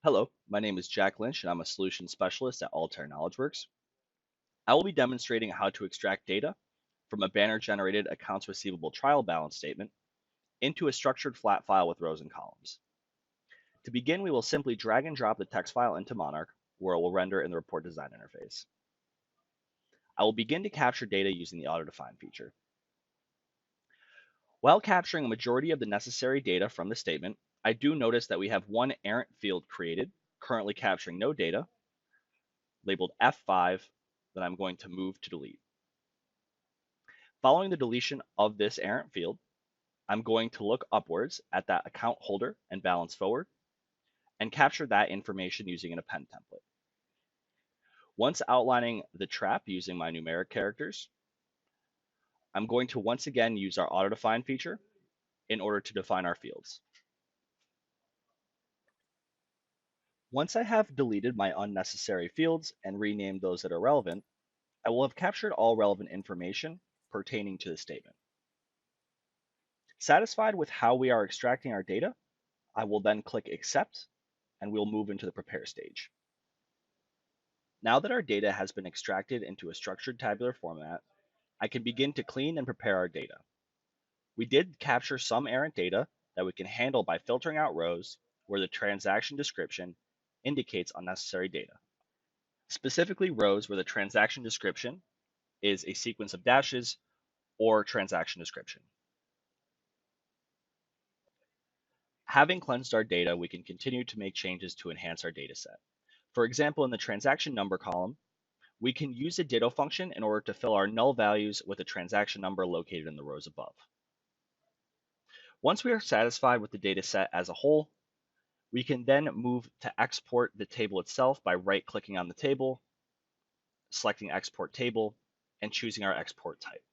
Hello, my name is Jack Lynch and I'm a solution specialist at Altair KnowledgeWorks. I will be demonstrating how to extract data from a banner-generated accounts receivable trial balance statement into a structured flat file with rows and columns. To begin, we will simply drag and drop the text file into Monarch, where it will render in the report design interface. I will begin to capture data using the auto-define feature. While capturing a majority of the necessary data from the statement, I do notice that we have one errant field created, currently capturing no data, labeled F5, that I'm going to move to delete. Following the deletion of this errant field, I'm going to look upwards at that account holder and balance forward and capture that information using an append template. Once outlining the trap using my numeric characters, I'm going to once again use our auto-define feature in order to define our fields. Once I have deleted my unnecessary fields and renamed those that are relevant, I will have captured all relevant information pertaining to the statement. Satisfied with how we are extracting our data, I will then click Accept, and we'll move into the Prepare stage. Now that our data has been extracted into a structured tabular format, I can begin to clean and prepare our data. We did capture some errant data that we can handle by filtering out rows where the transaction description indicates unnecessary data. Specifically rows where the transaction description is a sequence of dashes or transaction description. Having cleansed our data, we can continue to make changes to enhance our data set. For example, in the transaction number column, we can use a ditto function in order to fill our null values with a transaction number located in the rows above. Once we are satisfied with the data set as a whole, we can then move to export the table itself by right-clicking on the table, selecting Export Table, and choosing our export type.